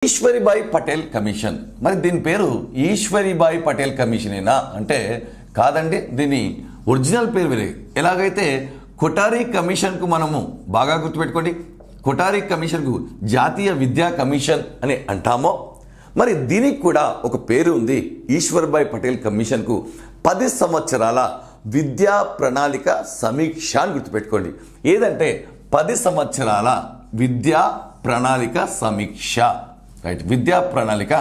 Eshwari Bai Patel commission మరి దీని పేరు ఈశ్వరీబాయి పటేల్ కమిషనేనా అంటే కాదండి. దీని ఒరిజినల్ పేరు వేరే. ఎలాగైతే కొఠారి కమిషన్కు మనము బాగా గుర్తుపెట్టుకోండి, కొఠారి కమిషన్కు జాతీయ విద్యా కమిషన్ అని అంటామో మరి దీనికి కూడా ఒక పేరు ఉంది. ఈశ్వరీబాయి పటేల్ కమిషన్కు 10 సంవత్సరాల విద్యా ప్రణాళిక సమీక్ష అని గుర్తుపెట్టుకోండి. ఏదంటే 10 సంవత్సరాల విద్యా ప్రణాళిక సమీక్ష, రైట్, విద్యా ప్రణాళిక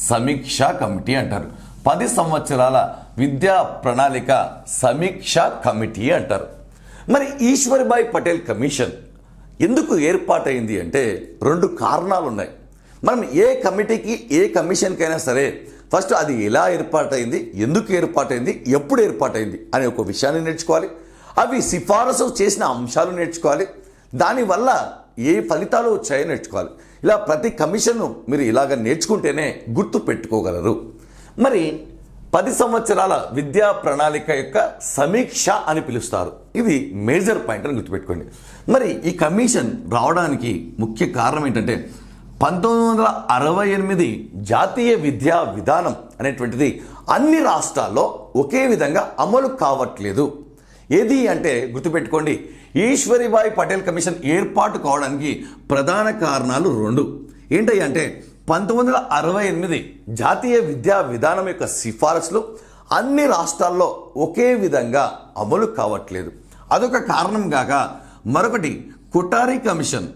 సమీక్ష కమిటీ అంటారు. 10 సంవత్సరాల విద్యా ప్రణాళిక సమీక్ష కమిటీ అంటారు. మరి ఈశ్వరీబాయి పటేల్ కమిషన్ ఎందుకు ఏర్పాటైంది అంటే 2 కారణాలు ఉన్నాయి. మనం ఏ కమిటీకి ఏ కమిషన్కైనా సరే ఫస్ట్ అది ఎలా ఏర్పాటైంది, ఎందుకు ఏర్పాటైంది, ఎప్పుడు ఏర్పాటైంది అనే ఒక విషయాన్ని నేర్చుకోవాలి. అవి సిఫారసు చేసిన అంశాలు నేర్చుకోవాలి. దానివల్ల ఏ ఫలితాలు వచ్చాయో నేర్చుకోవాలి. ఇలా ప్రతి కమిషన్ను మీరు ఇలాగ నేర్చుకుంటేనే గుర్తు పెట్టుకోగలరు. మరి 10 సంవత్సరాల విద్యా ప్రణాళిక యొక్క సమీక్ష అని పిలుస్తారు. ఇది మేజర్ పాయింట్ అని గుర్తుపెట్టుకోండి. మరి ఈ కమిషన్ రావడానికి ముఖ్య కారణం ఏంటంటే 1968 జాతీయ విద్యా విధానం అనేటువంటిది అన్ని రాష్ట్రాల్లో ఒకే విధంగా అమలు కావట్లేదు. ఏది అంటే గుర్తుపెట్టుకోండి, ఈశ్వరీబాయి పటేల్ కమిషన్ ఏర్పాటు కావడానికి ప్రధాన కారణాలు 2 ఏంటంటే అంటే 1968 జాతీయ విద్యా విధానం యొక్క సిఫారసులు అన్ని రాష్ట్రాల్లో ఒకే విధంగా అమలు కావట్లేదు. అదొక కారణం కాక మరొకటి కొఠారి కమిషన్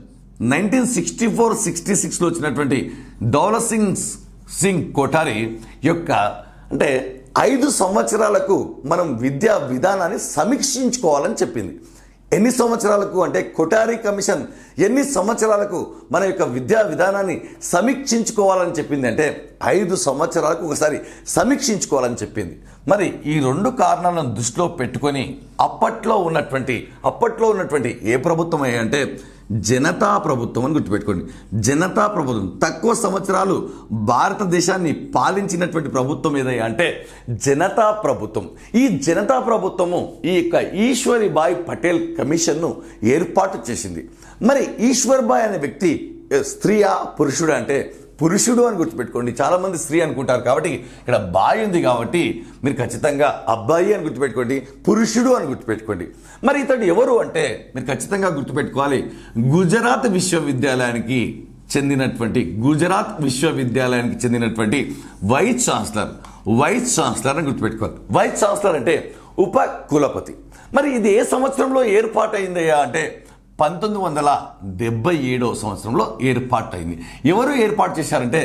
1964-66లో వచ్చినటువంటి దౌలత్ సింగ్ కొఠారి యొక్క అంటే 5 సంవత్సరాలకు మనం విద్యా విధానాన్ని సమీక్షించుకోవాలని చెప్పింది. ఎన్ని సంవత్సరాలకు అంటే కొఠారి కమిషన్ ఎన్ని సంవత్సరాలకు మన యొక్క విద్యా విధానాన్ని సమీక్షించుకోవాలని చెప్పింది అంటే 5 సంవత్సరాలకు ఒకసారి సమీక్షించుకోవాలని చెప్పింది. మరి ఈ 2 కారణాలను దృష్టిలో పెట్టుకొని అప్పట్లో ఉన్నటువంటి ఏ ప్రభుత్వం అంటే జనతా ప్రభుత్వం అని గుర్తుపెట్టుకోండి. జనతా ప్రభుత్వం తక్కువ సంవత్సరాలు భారతదేశాన్ని పాలించినటువంటి ప్రభుత్వం ఏదయ్యా అంటే జనతా ప్రభుత్వం. ఈ జనతా ప్రభుత్వము ఈ యొక్క ఈశ్వరీబాయి పటేల్ కమిషన్ను ఏర్పాటు చేసింది. మరి ఈశ్వరీబాయి అనే వ్యక్తి స్త్రీయా పురుషుడా అంటే పురుషుడు అని గుర్తుపెట్టుకోండి. చాలామంది స్త్రీ అనుకుంటారు కాబట్టి ఇక్కడ బాయ్ ఉంది కాబట్టి మీరు ఖచ్చితంగా అబ్బాయి అని గుర్తుపెట్టుకోండి, పురుషుడు అని గుర్తుపెట్టుకోండి. మరి ఇతడు ఎవరు అంటే మీరు ఖచ్చితంగా గుర్తుపెట్టుకోవాలి, గుజరాత్ విశ్వవిద్యాలయానికి చెందినటువంటి వైస్ ఛాన్సలర్ అని గుర్తుపెట్టుకోవాలి. వైస్ ఛాన్సలర్ అంటే ఉప కులపతి. మరి ఇది ఏ సంవత్సరంలో ఏర్పాటైందయ్యా అంటే 1977వ సంవత్సరంలో ఏర్పాటైంది. ఎవరు ఏర్పాటు చేశారంటే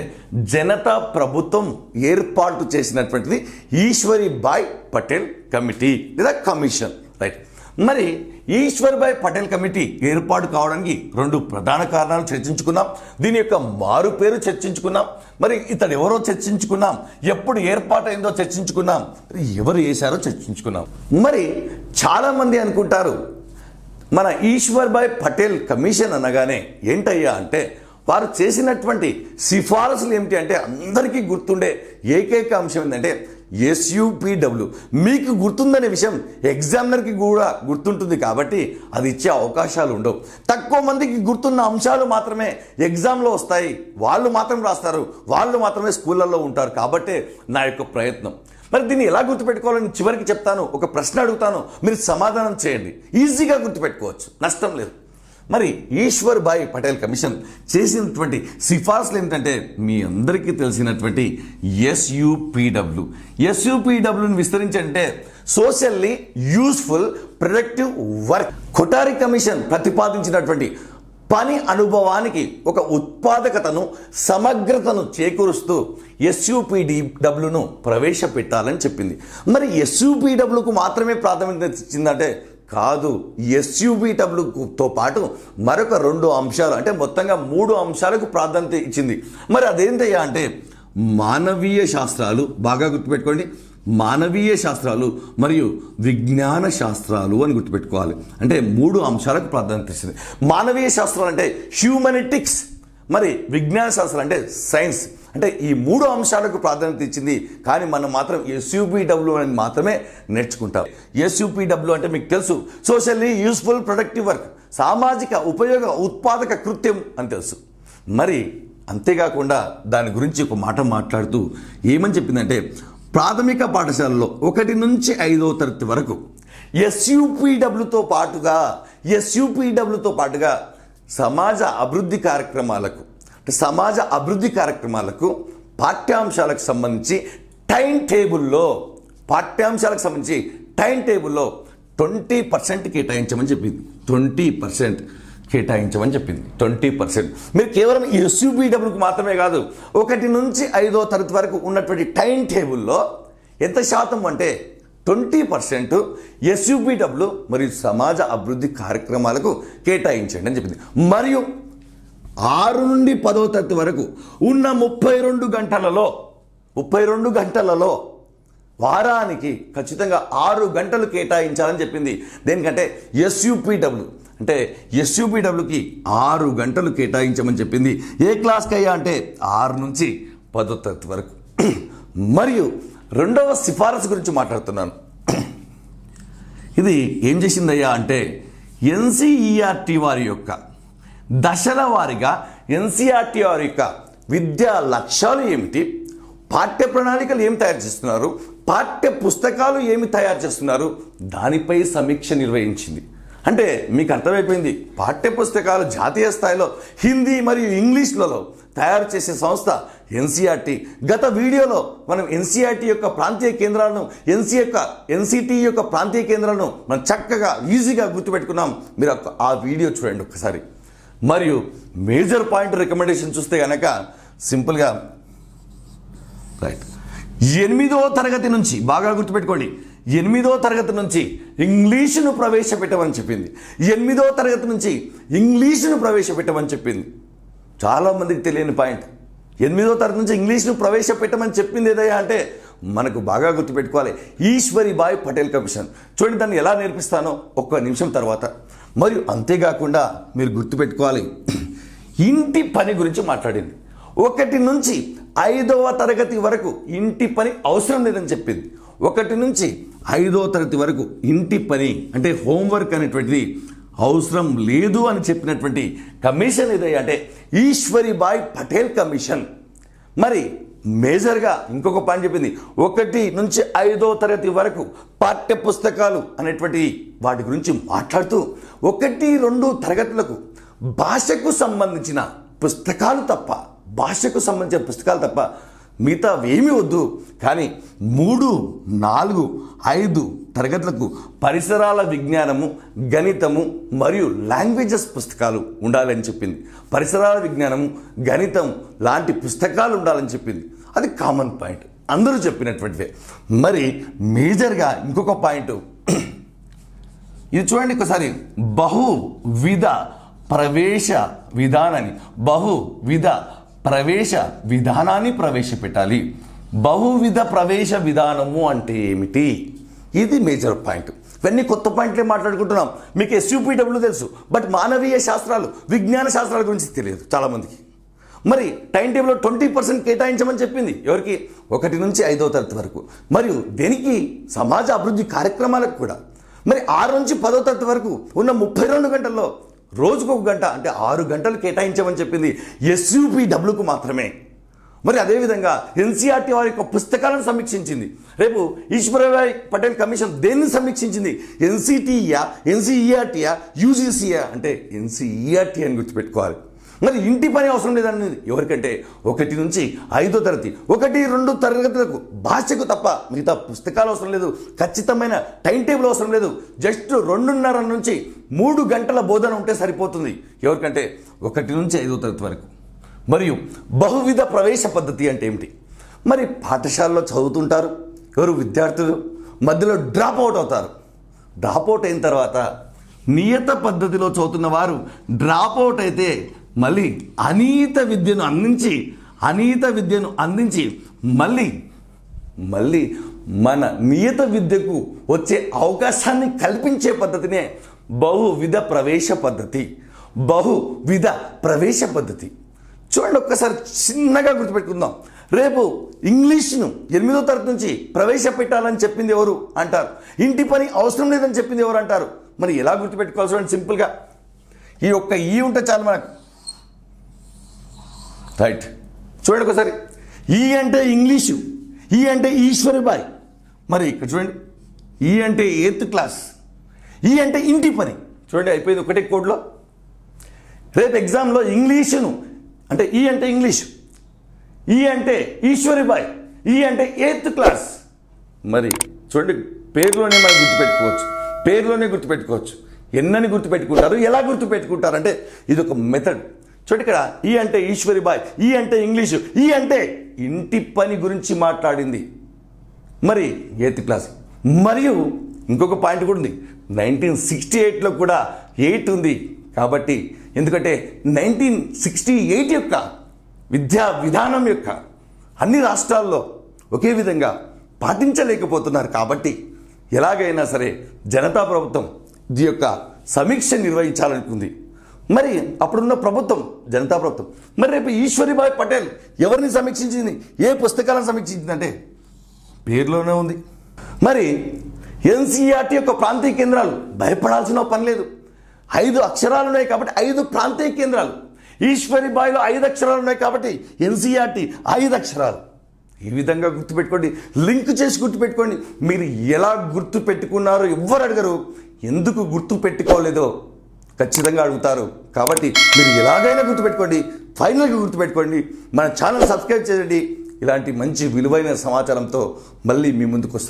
జనతా ప్రభుత్వం ఏర్పాటు చేసినటువంటిది ఈశ్వరీబాయి పటేల్ కమిటీ లేదా కమిషన్, రైట్. మరి ఈశ్వరీబాయి పటేల్ కమిటీ ఏర్పాటు కావడానికి 2 ప్రధాన కారణాలు చర్చించుకున్నాం. దీని యొక్క మారు పేరు చర్చించుకున్నాం. మరి ఇతడు ఎవరో చర్చించుకున్నాం, ఎప్పుడు ఏర్పాటైందో చర్చించుకున్నాం, ఎవరు చేశారో చర్చించుకున్నాం. మరి చాలామంది అనుకుంటారు మన ఈశ్వరీబాయి పటేల్ కమిషన్ అనగానే ఏంటయ్యా అంటే వారు చేసినటువంటి సిఫారసులు ఏమిటి అంటే అందరికీ గుర్తుండే ఏకైక అంశం ఏంటంటే SUPW. మీకు గుర్తుందనే విషయం ఎగ్జామినర్కి కూడా గుర్తుంటుంది కాబట్టి అది ఇచ్చే అవకాశాలు ఉండవు. తక్కువ మందికి గుర్తున్న అంశాలు మాత్రమే ఎగ్జామ్లో వస్తాయి, వాళ్ళు మాత్రం రాస్తారు, వాళ్ళు మాత్రమే స్కూళ్ళల్లో ఉంటారు. కాబట్టే నా యొక్క ప్రయత్నం. మరి దీన్ని ఎలా గుర్తుపెట్టుకోవాలని చివరికి చెప్తాను. ఒక ప్రశ్న అడుగుతాను, మీరు సమాధానం చేయండి. ఈజీగా గుర్తుపెట్టుకోవచ్చు, నష్టం లేదు. మరి ఈశ్వరీబాయి పటేల్ కమిషన్ చేసినటువంటి సిఫార్సులు ఏమిటంటే మీ అందరికీ తెలిసినటువంటి SUPWని విస్తరించంటే socially useful productive work. Kothari commission ప్రతిపాదించినటువంటి పని అనుభవానికి ఒక ఉత్పాదకతను సమగ్రతను చేకూరుస్తూ SUPWను ప్రవేశపెట్టాలని చెప్పింది. మరి SUPWకు మాత్రమే ప్రాధాన్యత ఇచ్చిందంటే కాదు. SUPWతో పాటు మరొక 2 అంశాలు అంటే మొత్తంగా 3 అంశాలకు ప్రాధాన్యత ఇచ్చింది. మరి అదేంటయ్యా అంటే మానవీయ శాస్త్రాలు, బాగా గుర్తుపెట్టుకోండి, మానవీయ శాస్త్రాలు మరియు విజ్ఞాన శాస్త్రాలు అని గుర్తుపెట్టుకోవాలి. అంటే 3 అంశాలకు ప్రాధాన్యత ఇచ్చింది. మానవీయ శాస్త్రాలు అంటే హ్యూమనిటిక్స్, మరి విజ్ఞాన శాస్త్రం అంటే సైన్స్. అంటే ఈ 3 అంశాలకు ప్రాధాన్యత ఇచ్చింది. కానీ మనం మాత్రం SUPW అని మాత్రమే నేర్చుకుంటాం. SUPW అంటే మీకు తెలుసు, సోషల్లీ యూస్ఫుల్ ప్రొడక్టివ్ వర్క్, సామాజిక ఉపయోగ ఉత్పాదక కృత్యం అని తెలుసు. మరి అంతేకాకుండా దాని గురించి ఒక మాట మాట్లాడుతూ ఏమని చెప్పిందంటే, ప్రాథమిక పాఠశాలలో 1 నుంచి 5వ తరగతి వరకు ఎస్యూపీడబ్ల్యూతో పాటుగా సమాజ అభివృద్ధి కార్యక్రమాలకు పాఠ్యాంశాలకు సంబంధించి టైం టేబుల్లో 20% కేటాయించమని చెప్పింది. 20% కేటాయించమని చెప్పింది. 20%. మీరు కేవలం ఎస్యూపీడబ్ల్యూకి మాత్రమే కాదు, 1 నుంచి 5వ తరగతి వరకు ఉన్నటువంటి టైం టేబుల్లో ఎంత శాతం అంటే 20% ఎస్యూపీడబ్ల్యూ మరియు సమాజ అభివృద్ధి కార్యక్రమాలకు కేటాయించండి అని చెప్పింది. మరియు 6 నుండి 10వ తరగతి వరకు ఉన్న 32 గంటలలో వారానికి ఖచ్చితంగా 6 గంటలు కేటాయించాలని చెప్పింది. దేనికంటే ఎస్యూపీడబ్ల్యూకి 6 గంటలు కేటాయించమని చెప్పింది. ఏ క్లాస్కి అయ్యా అంటే 6 నుంచి 10వ తరగతి వరకు. మరియు రెండవ సిఫారసు గురించి మాట్లాడుతున్నాను. ఇది ఏం చేసిందయ్యా అంటే, ఎన్సీఈఆర్టీ వారి యొక్క దశల వారీగా ఎన్సీఆర్టీ వారి యొక్క విద్యా లక్ష్యాలు ఏమిటి, పాఠ్య ప్రణాళికలు ఏమి తయారు చేస్తున్నారు, పాఠ్య పుస్తకాలు ఏమి తయారు చేస్తున్నారు, దానిపై సమీక్ష నిర్వహించింది. అంటే మీకు అర్థమైపోయింది, పాఠ్య పుస్తకాలు జాతీయ స్థాయిలో హిందీ మరియు ఇంగ్లీష్లలో తయారు చేసే సంస్థ ఎన్సీఆర్టీ. గత వీడియోలో మనం ఎన్సీఆర్టీ యొక్క ప్రాంతీయ కేంద్రాలను, ఎన్సీటీ యొక్క ప్రాంతీయ కేంద్రాలను మనం చక్కగా ఈజీగా గుర్తుపెట్టుకున్నాం. మీరు ఆ వీడియో చూడండి ఒక్కసారి. మరియు మేజర్ పాయింట్ రికమెండేషన్ చూస్తే కనుక సింపుల్గా రైట్, 8వ తరగతి నుంచి బాగా గుర్తుపెట్టుకోండి, 8వ తరగతి నుంచి ఇంగ్లీషును ప్రవేశపెట్టమని చెప్పింది. 8వ తరగతి నుంచి ఇంగ్లీషును ప్రవేశపెట్టమని చెప్పింది. చాలామందికి తెలియని పాయింట్, 8వ తరగతి నుంచి ఇంగ్లీష్ను ప్రవేశపెట్టమని చెప్పింది ఏదయ్యా అంటే మనకు బాగా గుర్తుపెట్టుకోవాలి, ఈశ్వరీబాయి పటేల్ కమిషన్. చూడండి, దాన్ని ఎలా నేర్పిస్తానో 1 నిమిషం తర్వాత. మరియు అంతేకాకుండా మీరు గుర్తుపెట్టుకోవాలి, ఇంటి పని గురించి మాట్లాడింది. 1 నుంచి 5వ తరగతి వరకు ఇంటి పని అవసరం లేదని చెప్పింది. 1 నుంచి 5వ తరగతి వరకు ఇంటి పని అంటే హోంవర్క్ అనేటువంటిది అవసరం లేదు అని చెప్పినటువంటి కమిషన్ ఏదయ్యా అంటే ఈశ్వరీబాయి పటేల్ కమిషన్. మరి మేజర్గా ఇంకొక పాయింట్ చెప్పింది, 1 నుంచి 5వ తరగతి వరకు పాఠ్య పుస్తకాలు అనేటువంటి వాటి గురించి మాట్లాడుతూ 1, 2 తరగతులకు భాషకు సంబంధించిన పుస్తకాలు తప్ప మిగతా ఏమీ వద్దు, కానీ 3, 4, 5 తరగతులకు పరిసరాల విజ్ఞానము, గణితము మరియు లాంగ్వేజెస్ పుస్తకాలు ఉండాలని చెప్పింది. పరిసరాల విజ్ఞానము, గణితం లాంటి పుస్తకాలు ఉండాలని చెప్పింది. అది కామన్ పాయింట్, అందరూ చెప్పినటువంటిదే. మరి మేజర్గా ఇంకొక పాయింట్ ఇది చూడండి ఒకసారి, బహువిధ ప్రవేశ విధానాన్ని ప్రవేశపెట్టాలి. బహువిధ ప్రవేశ విధానము అంటే ఏమిటి? ఇది మేజర్ పాయింట్. ఇవన్నీ కొత్త పాయింట్లే మాట్లాడుకుంటున్నాం. మీకు ఎస్యూపీడబ్ల్యూ తెలుసు, బట్ మానవీయ శాస్త్రాలు, విజ్ఞాన శాస్త్రాల గురించి తెలియదు చాలామందికి. మరి టైం టేబుల్లో 20% కేటాయించమని చెప్పింది. ఎవరికి? 1 నుంచి 5వ తరగతి వరకు. మరియు దేనికి? సమాజ అభివృద్ధి కార్యక్రమాలకు కూడా. మరి 6 నుంచి 10వ తరగతి వరకు ఉన్న 32 గంటల్లో రోజుకు 1 గంట అంటే 6 గంటలు కేటాయించమని చెప్పింది ఎస్యూపీడబ్ల్యూకు మాత్రమే. మరి అదేవిధంగా ఎన్సీఆర్టీ వారి యొక్క పుస్తకాలను సమీక్షించింది. రేపు ఈశ్వరీబాయి పటేల్ కమిషన్ దేన్ని సమీక్షించింది? ఎన్సీటీయా, ఎన్సీఈఆర్టీయా, యూజీసీయా అంటే ఎన్సీఈఆర్టీ అని గుర్తుపెట్టుకోవాలి. మరి ఇంటి పని అవసరం లేదనేది ఎవరికంటే 1 నుంచి 5వ తరగతి, 1, 2 తరగతులకు భాషకు తప్ప మిగతా పుస్తకాలు అవసరం లేదు, ఖచ్చితమైన టైం టేబుల్ అవసరం లేదు. జస్ట్ 2:30 నుంచి 3 గంటల బోధన ఉంటే సరిపోతుంది. ఎవరికంటే 1 నుంచి 5వ తరగతి వరకు. మరియు బహువిధ ప్రవేశ పద్ధతి అంటే ఏమిటి? మరి పాఠశాలలో చదువుతుంటారు ఎవరు? విద్యార్థులు. మధ్యలో డ్రాప్ అవుట్ అవుతారు. డ్రాప్ అవుట్ అయిన తర్వాత నియత పద్ధతిలో చదువుతున్న వారు డ్రాప్ అవుట్ అయితే మళ్ళీ అనీత విద్యను అందించి మళ్ళీ మన నియత విద్యకు వచ్చే అవకాశాన్ని కల్పించే పద్ధతినే బహువిధ ప్రవేశ పద్ధతి. చూడండి, ఒక్కసారి చిన్నగా గుర్తుపెట్టుకుందాం. రేపు ఇంగ్లీష్ను 8వ తరగతి నుంచి ప్రవేశపెట్టాలని చెప్పింది ఎవరు అంటారు? ఇంటి పని అవసరం లేదని చెప్పింది ఎవరు అంటారు? మరి ఎలా గుర్తుపెట్టుకోవాలి? చూడండి, సింపుల్గా ఈ ఒక్క ఈ ఉంటే చాలు మనకు. రైట్, చూడండి ఒకసారి. ఈ అంటే ఇంగ్లీషు, ఈ అంటే ఈశ్వరిబాయ్. మరి ఇక్కడ చూడండి, ఈ అంటే 8th క్లాస్, ఈ అంటే ఇంటి పని. చూడండి, అయిపోయింది ఒకటే కోడ్లో. రేపు ఎగ్జామ్లో ఇంగ్లీషును అంటే ఈ అంటే ఇంగ్లీషు, ఈ అంటే ఈశ్వరిబాయ్, ఈ అంటే 8th క్లాస్. మరి చూడండి, పేరులోనే మనం గుర్తుపెట్టుకోవచ్చు, పేరులోనే గుర్తుపెట్టుకోవచ్చు. ఎన్నని గుర్తుపెట్టుకుంటారు, ఎలా గుర్తుపెట్టుకుంటారు అంటే ఇది ఒక మెథడ్. చూడండి, ఇక్కడ ఈ అంటే ఈశ్వరిబాయ్, ఈ అంటే ఇంగ్లీషు, ఈ అంటే ఇంటి పని గురించి మాట్లాడింది. మరి 8th క్లాస్. మరియు ఇంకొక పాయింట్ కూడా ఉంది, 1968లో కూడా 8 ఉంది. కాబట్టి ఎందుకంటే 1968 యొక్క విద్యా విధానం యొక్క అన్ని రాష్ట్రాల్లో ఒకే విధంగా పాటించలేకపోతున్నారు. కాబట్టి ఎలాగైనా సరే జనతా ప్రభుత్వం ఇది యొక్క సమీక్ష నిర్వహించాలనుకుంది. మరి అప్పుడున్న ప్రభుత్వం జనతా ప్రభుత్వం. మరి రేపు ఈశ్వరిబాయ్ పటేల్ ఎవరిని సమీక్షించింది, ఏ పుస్తకాలను సమీక్షించిందంటే పేరులోనే ఉంది. మరి ఎన్సీఈఆర్టీ యొక్క ప్రాంతీయ కేంద్రాలు భయపడాల్సిన పని లేదు. 5 అక్షరాలు ఉన్నాయి కాబట్టి 5 ప్రాంతీయ కేంద్రాలు. ఈశ్వరిబాయ్లో 5 అక్షరాలు ఉన్నాయి కాబట్టి ఎన్సీఈఆర్టీ 5 అక్షరాలు. ఈ విధంగా గుర్తుపెట్టుకోండి, లింక్ చేసి గుర్తుపెట్టుకోండి. మీరు ఎలా గుర్తుపెట్టుకున్నారో ఎవ్వరు అడగరు, ఎందుకు గుర్తు పెట్టుకోలేదో ఖచ్చితంగా అడుగుతారు. కాబట్టి మీరు ఎలాగైనా గుర్తుపెట్టుకోండి, ఫైనల్గా గుర్తుపెట్టుకోండి. మన ఛానల్ సబ్స్క్రైబ్ చేయండి. ఇలాంటి మంచి విలువైన సమాచారంతో మళ్ళీ మీ ముందుకు వస్తాను.